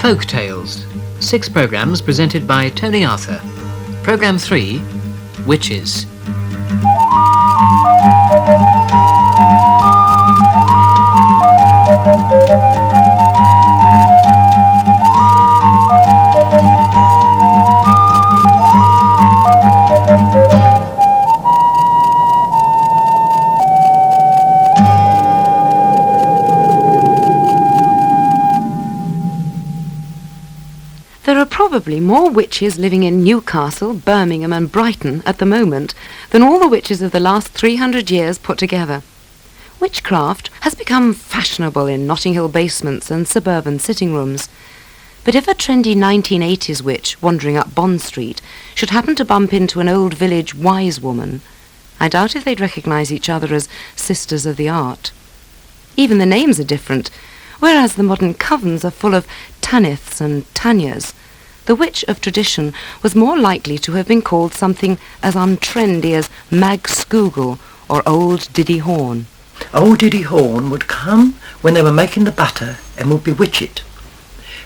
Folktales, 6 programmes presented by Tony Arthur. Programme 3, Witches. There are probably more witches living in Newcastle, Birmingham and Brighton at the moment than all the witches of the last 300 years put together. Witchcraft has become fashionable in Notting Hill basements and suburban sitting rooms. But if a trendy 1980s witch wandering up Bond Street should happen to bump into an old village wise woman, I doubt if they'd recognise each other as sisters of the art. Even the names are different. Whereas the modern covens are full of Taniths and Tanyas, the witch of tradition was more likely to have been called something as untrendy as Mag Scoogle or Old Diddy Horn. Old Diddy Horn would come when they were making the butter and would bewitch it.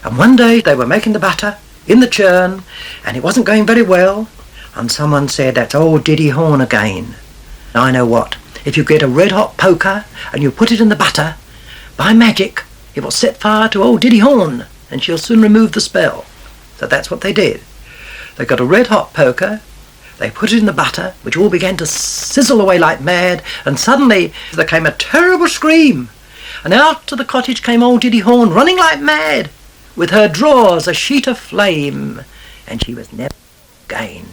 And one day they were making the butter in the churn and it wasn't going very well, and someone said, "That's Old Diddy Horn again." Now I know what, if you get a red hot poker and you put it in the butter, by magic it will set fire to Old Diddy Horn and she'll soon remove the spell. So that's what they did. They got a red hot poker, they put it in the butter, which all began to sizzle away like mad, and suddenly there came a terrible scream, and out of the cottage came Old Diddy Horn running like mad, with her drawers a sheet of flame, and she was never again.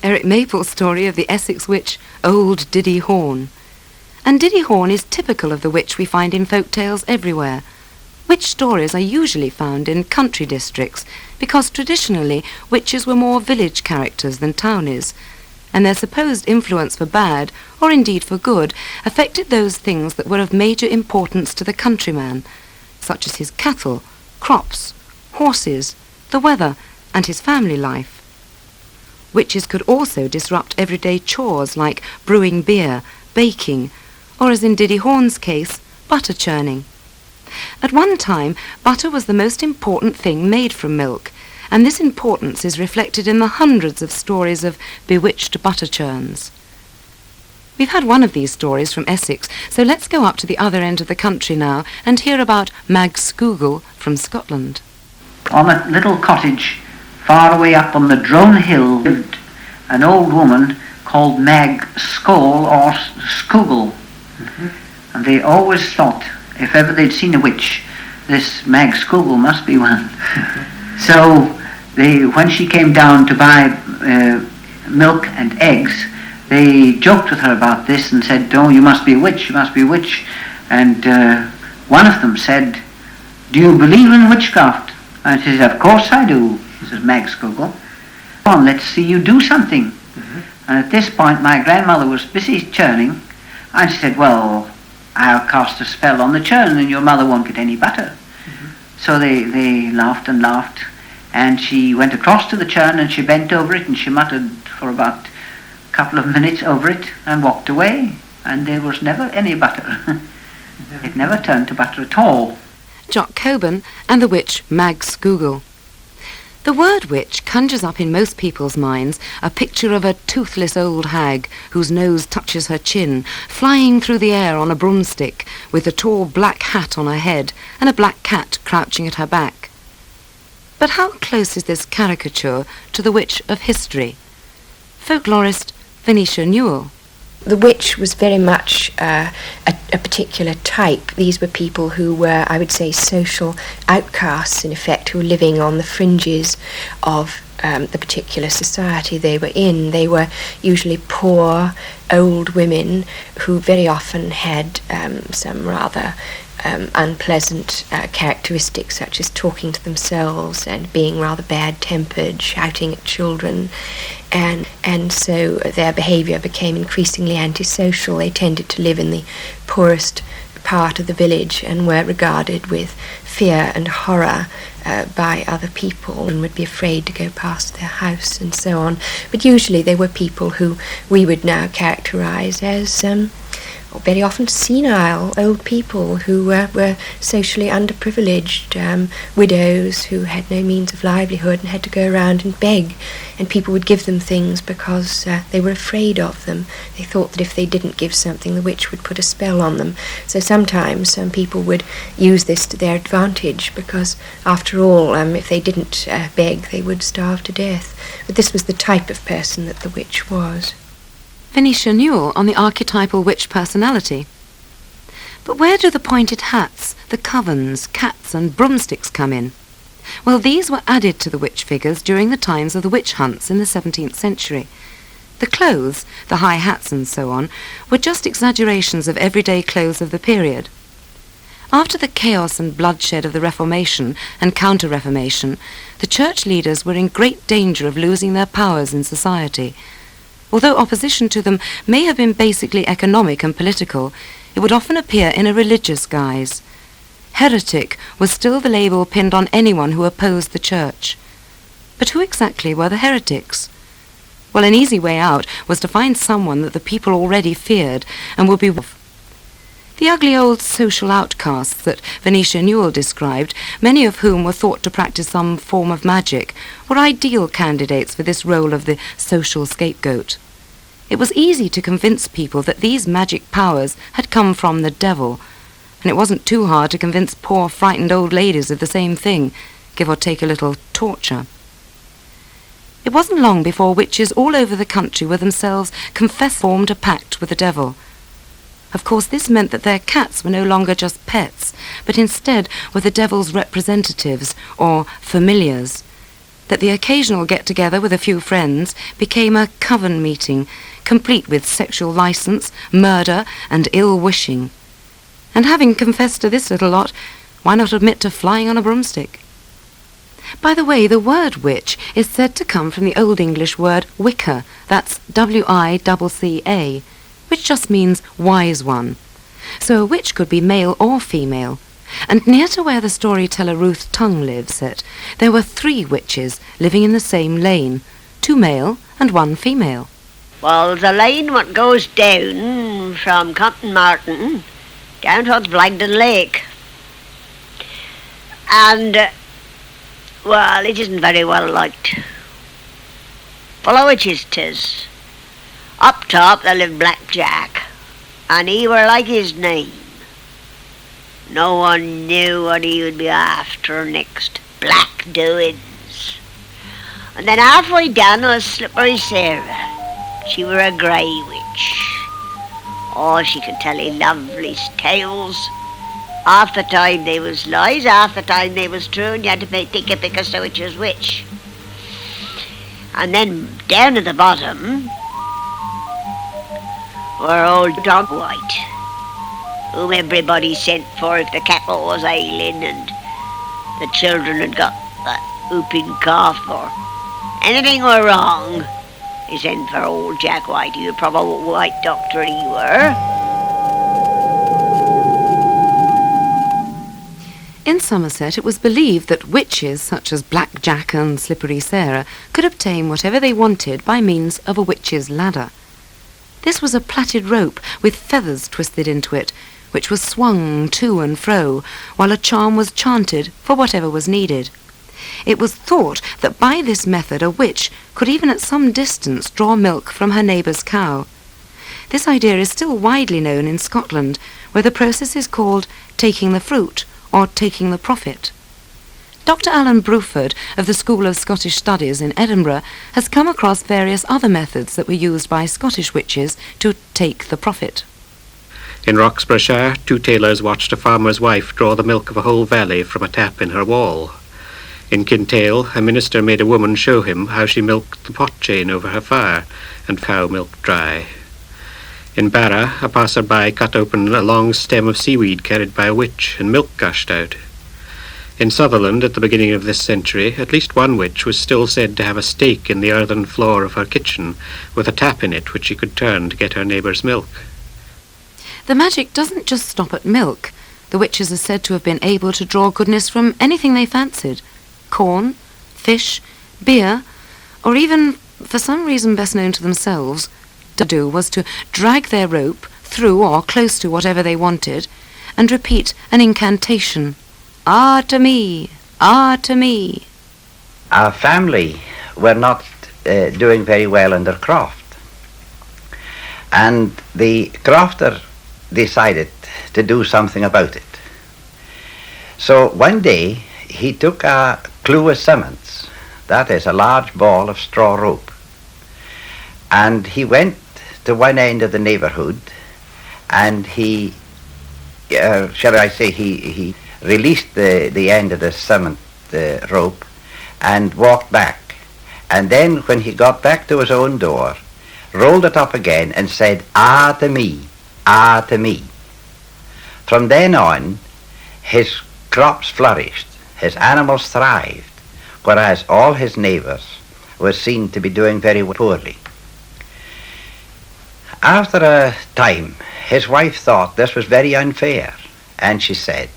Eric Maple's story of the Essex witch Old Diddy Horn. And Diddy Horn is typical of the witch we find in folk tales everywhere. Witch stories are usually found in country districts because traditionally witches were more village characters than townies, and their supposed influence for bad, or indeed for good, affected those things that were of major importance to the countryman, such as his cattle, crops, horses, the weather, and his family life. Witches could also disrupt everyday chores like brewing beer, baking, or as in Diddy Horn's case, butter churning. At one time, butter was the most important thing made from milk, and this importance is reflected in the hundreds of stories of bewitched butter churns. We've had one of these stories from Essex, so let's go up to the other end of the country now and hear about Mag Scoogle from Scotland. On a little cottage far away up on the Drone Hill lived an old woman called Mag Scole or Scoogle. And they always thought, if ever they'd seen a witch, this Mag Scoogle must be one. So when she came down to buy milk and eggs, they joked with her about this and said, "Oh, you must be a witch, you must be a witch." And one of them said, "Do you believe in witchcraft?" And she said, "Of course I do," says Mag Scoogle. "Come on, let's see you do something." And at this point my grandmother was busy churning, and she said, "Well, I'll cast a spell on the churn and your mother won't get any butter." So they laughed and laughed, and she went across to the churn and she bent over it and she muttered for about a couple of minutes over it and walked away, and there was never any butter. It never turned to butter at all. Jock Coburn and the witch Mag Scoogle. The word witch conjures up in most people's minds a picture of a toothless old hag whose nose touches her chin, flying through the air on a broomstick, with a tall black hat on her head and a black cat crouching at her back. But how close is this caricature to the witch of history? Folklorist Venetia Newell. The witch was very much a particular type. These were people who were, I would say, social outcasts, in effect, who were living on the fringes of the particular society they were in. They were usually poor, old women who very often had some rather unpleasant characteristics, such as talking to themselves and being rather bad-tempered, shouting at children, and so their behaviour became increasingly antisocial. They tended to live in the poorest part of the village and were regarded with fear and horror by other people and would be afraid to go past their house and so on. But usually they were people who we would now characterise as very often senile old people who were socially underprivileged, widows who had no means of livelihood and had to go around and beg, and people would give them things because they were afraid of them. They thought that if they didn't give something, the witch would put a spell on them. So sometimes some people would use this to their advantage because, after all, if they didn't beg, they would starve to death. But this was the type of person that the witch was. Venetia Newell on the archetypal witch personality. But where do the pointed hats, the covens, cats and broomsticks come in? Well, these were added to the witch figures during the times of the witch hunts in the 17th century. The clothes, the high hats and so on, were just exaggerations of everyday clothes of the period. After the chaos and bloodshed of the Reformation and Counter-Reformation, the church leaders were in great danger of losing their powers in society. Although opposition to them may have been basically economic and political, it would often appear in a religious guise. Heretic was still the label pinned on anyone who opposed the church. But who exactly were the heretics? Well, an easy way out was to find someone that the people already feared and would be with. The ugly old social outcasts that Venetia Newell described, many of whom were thought to practice some form of magic, were ideal candidates for this role of the social scapegoat. It was easy to convince people that these magic powers had come from the devil, and it wasn't too hard to convince poor frightened old ladies of the same thing, give or take a little torture. It wasn't long before witches all over the country were themselves formed a pact with the devil. Of course, this meant that their cats were no longer just pets, but instead were the devil's representatives, or familiars. That the occasional get-together with a few friends became a coven meeting, complete with sexual license, murder, and ill-wishing. And having confessed to this little lot, why not admit to flying on a broomstick? By the way, the word witch is said to come from the Old English word Wicca, that's W-I-C-C-A, which just means wise one. So a witch could be male or female. And near to where the storyteller Ruth Tongue lives there were 3 witches living in the same lane, 2 male and 1 female. Well, the lane what goes down from Compton Martin down towards Blagden Lake. And, well, it isn't very well liked. Full of witches 'tis. Up top there lived Black Jack, and he were like his name. No one knew what he would be after next. Black doings. And then halfway down was Slippery Sarah. She were a grey witch. Oh, she could tell you lovely tales. Half the time they was lies, half the time they was true, and you had to take a pick as to which was which. And then down at the bottom were old Dog White, whom everybody sent for if the cattle was ailing and the children had got that whooping cough or anything were wrong. They sent for old Jack White. He was probably a white doctor he were. In Somerset, it was believed that witches such as Black Jack and Slippery Sarah could obtain whatever they wanted by means of a witch's ladder. This was a plaited rope with feathers twisted into it, which was swung to and fro, while a charm was chanted for whatever was needed. It was thought that by this method a witch could even at some distance draw milk from her neighbour's cow. This idea is still widely known in Scotland, where the process is called taking the fruit or taking the profit. Dr. Alan Bruford of the School of Scottish Studies in Edinburgh has come across various other methods that were used by Scottish witches to take the profit. In Roxburghshire, 2 tailors watched a farmer's wife draw the milk of a whole valley from a tap in her wall. In Kintail, a minister made a woman show him how she milked the pot chain over her fire and cow milk dry. In Barra, a passer-by cut open a long stem of seaweed carried by a witch, and milk gushed out. In Sutherland, at the beginning of this century, at least one witch was still said to have a stake in the earthen floor of her kitchen, with a tap in it which she could turn to get her neighbour's milk. The magic doesn't just stop at milk. The witches are said to have been able to draw goodness from anything they fancied. Corn, fish, beer, or even, for some reason best known to themselves, to do was to drag their rope through or close to whatever they wanted and repeat an incantation. Ah to me, ah to me. Our family were not doing very well in their craft. And the crafter decided to do something about it. So one day he took a clue of cement, that is a large ball of straw rope, and he went to one end of the neighborhood and he released the end of the cement rope and walked back. And then when he got back to his own door, rolled it up again and said, ah to me, ah to me. From then on, his crops flourished, his animals thrived, whereas all his neighbors were seen to be doing very poorly. After a time, his wife thought this was very unfair, and she said,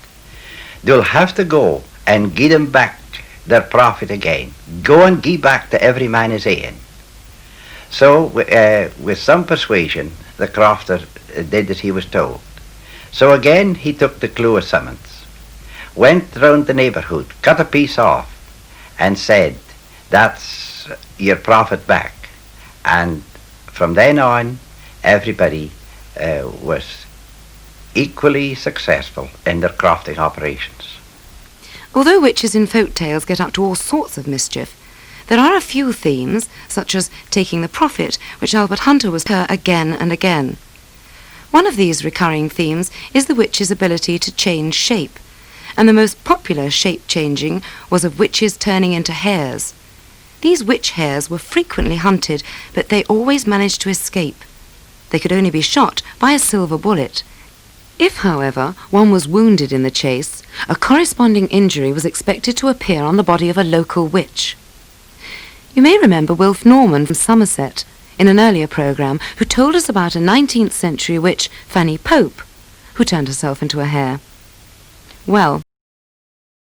"You'll have to go and give them back their profit again. Go and give back to every man his own." So, with some persuasion, the crafter did as he was told. So again he took the clue of cement, went round the neighborhood, cut a piece off, and said, "That's your profit back." And from then on, everybody was equally successful in their crafting operations. Although witches in folk tales get up to all sorts of mischief, there are a few themes, such as taking the profit, which Albert Hunter was her again and again. One of these recurring themes is the witch's ability to change shape, and the most popular shape-changing was of witches turning into hares. These witch hares were frequently hunted, but they always managed to escape. They could only be shot by a silver bullet. If, however, one was wounded in the chase, a corresponding injury was expected to appear on the body of a local witch. You may remember Wilf Norman from Somerset in an earlier programme, who told us about a 19th century witch, Fanny Pope, who turned herself into a hare. Well,